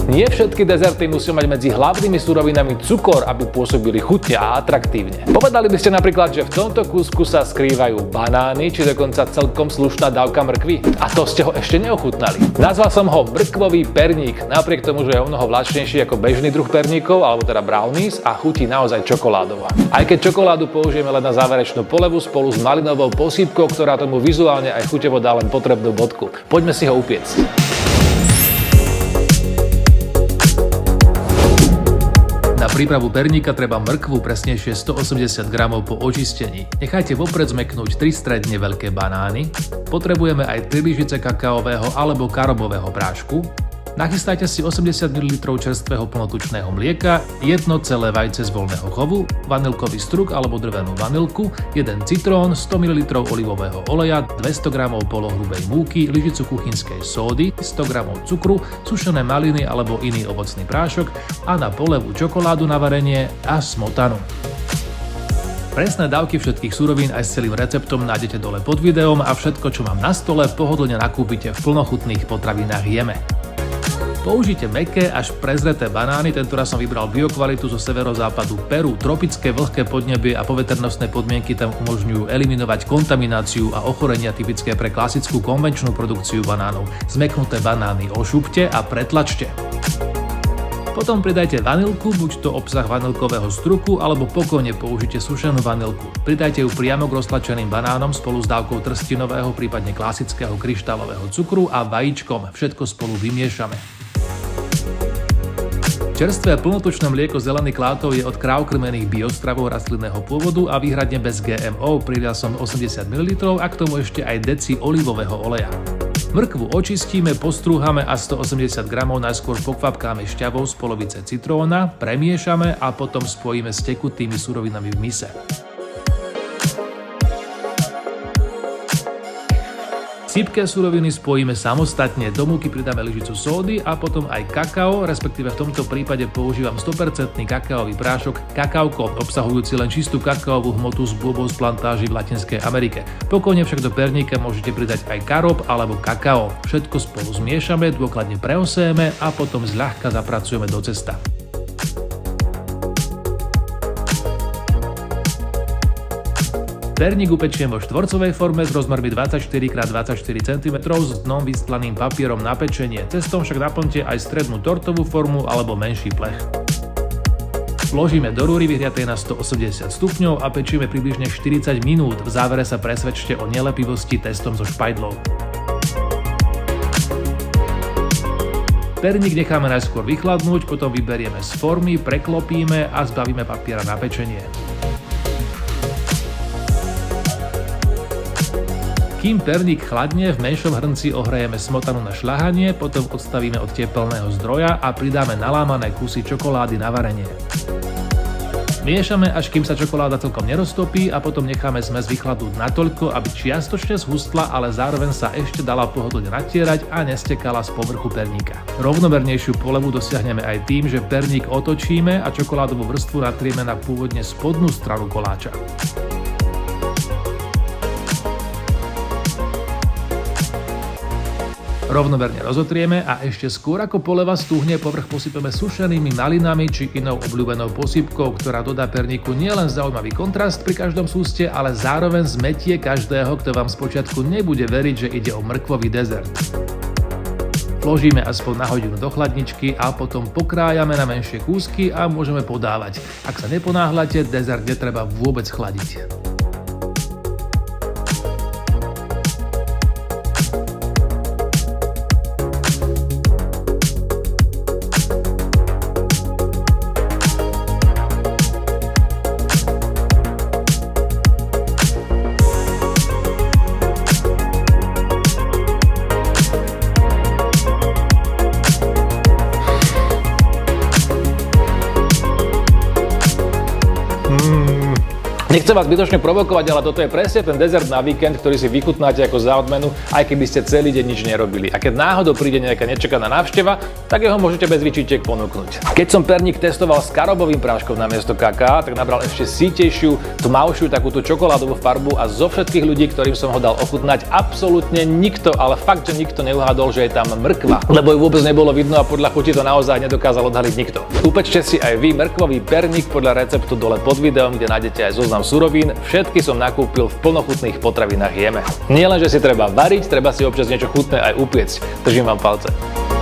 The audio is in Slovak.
Nie všetky dezerty musia mať medzi hlavnými surovinami cukor, aby pôsobili chutne a atraktívne. Povedali by ste napríklad, že v tomto kúsku sa skrývajú banány, či dokonca celkom slušná dávka mrkvy. A to ste ho ešte neochutnali. Nazval som ho mrkvový perník, napriek tomu, že je o mnoho vláčnejší ako bežný druh perníkov, alebo teda brownies, a chutí naozaj čokoládovo. Aj keď čokoládu použijeme len na záverečnú polevu spolu s malinovou posýpkou, ktorá tomu vizuálne aj chuťovo dá len potrebnú bodku. Poďme si ho upiecť. Na prípravu perníka treba mrkvu, presnejšie 180 g po očistení. Nechajte vopred zmäknúť 3 stredne veľké banány. Potrebujeme aj 3 lyžice kakaového alebo karobového prášku. Nachystajte si 80 ml čerstvého plnotučného mlieka, jedno celé vajce z voľného chovu, vanilkový struk alebo drvenú vanilku, 1 citrón, 100 ml olivového oleja, 200 g polohrubej múky, lyžicu kuchynskej sódy, 100 g cukru, sušené maliny alebo iný ovocný prášok a na polevu čokoládu na varenie a smotanu. Presné dávky všetkých surovín aj s celým receptom nájdete dole pod videom a všetko, čo mám na stole, pohodlne nakúpite v plnochutných potravinách Jeme. Použite mäkké až prezreté banány, tentoraz som vybral biokvalitu zo severozápadu Peru. Tropické vlhké podnebie a poveternostné podmienky tam umožňujú eliminovať kontamináciu a ochorenia typické pre klasickú konvenčnú produkciu banánov. Zmäknuté banány ošupte a pretlačte. Potom pridajte vanilku, buď to obsah vanilkového struku, alebo pokojne použite sušenú vanilku. Pridajte ju priamo k roztlačeným banánom spolu s dávkou trstinového, prípadne klasického kryštálového cukru a vajíčkom. Všetko spolu vymiešame. Čerstvé plnotučné mlieko zelených klátov je od kráv krmených biostravou rastlinného pôvodu a výhradne bez GMO. Pridal som 80 ml a k tomu ešte aj deci olivového oleja. Mrkvu očistíme, postrúhame a 180 g najskôr pokvapkáme šťavou z polovice citróna, premiešame a potom spojíme s tekutými surovinami v mise. Sypké suroviny spojíme samostatne, do múky pridáme lyžicu sódy a potom aj kakao, respektíve v tomto prípade používam 100% kakaový prášok Kakaoko, obsahujúci len čistú kakaovú hmotu z bôbov z plantáží v Latinskej Amerike. Pokojne však do perníka môžete pridať aj karob alebo kakao. Všetko spolu zmiešame, dôkladne preosejeme a potom zľahka zapracujeme do cesta. Perník upečiem vo štvorcovej forme s rozmermi 24x24 cm s dnom vystlaným papierom na pečenie. Cestom však naplňte aj strednú tortovú formu alebo menší plech. Vložíme do rúry vyhriatej na 180 stupňov a pečíme približne 40 minút. V závere sa presvedčte o nelepivosti testom so špajdlou. Perník necháme najskôr vychladnúť, potom vyberieme z formy, preklopíme a zbavíme papiera na pečenie. Kým perník chladne, v menšom hrnci ohrejeme smotanu na šľahanie, potom odstavíme od tepelného zdroja a pridáme nalámané kusy čokolády na varenie. Miešame, až kým sa čokoláda celkom neroztopí a potom necháme zmes vychladnúť natoľko, aby čiastočne zhustla, ale zároveň sa ešte dala pohodlne natierať a nestekala z povrchu perníka. Rovnomernejšiu polevu dosiahneme aj tým, že perník otočíme a čokoládovú vrstvu natrieme na pôvodne spodnú stranu koláča. Rovnomerne rozotrieme a ešte skôr ako poleva stúhne, povrch posypeme sušenými malinami či inou obľúbenou posypkou, ktorá dodá perníku nielen zaujímavý kontrast pri každom súste, ale zároveň zmetie každého, kto vám spočiatku nebude veriť, že ide o mrkvový dezert. Vložíme aspoň na hodinu do chladničky a potom pokrájame na menšie kúsky a môžeme podávať. Ak sa neponáhľate, dezert netreba vôbec chladiť. Nechcem vás zbytočne provokovať, ale toto je presne ten dezert na víkend, ktorý si vychutnáte ako za odmenu, aj keby ste celý deň nič nerobili. A keď náhodou príde nejaká nečakaná návšteva, tak ho môžete bez výčitek ponúknuť. Keď som perník testoval s karobovým práškom namiesto kaká, tak nabral ešte sítejšiu, tmavšiu takúto čokoládovú farbu a zo všetkých ľudí, ktorým som ho dal ochutnať, absolútne nikto, ale fakt, že nikto neuhádol, že je tam mrkva, lebo ju vôbec nebolo vidno a podľa chuti to naozaj nedokázal odhaliť nikto. Upečte si aj vy mrkvový perník podľa receptu dole pod videom, kde nájdete aj zoznam surovín. Všetky som nakúpil v plnochutných potravinách Jeme. Nie len, že si treba variť, treba si občas niečo chutné aj upiecť. Držím vám palce.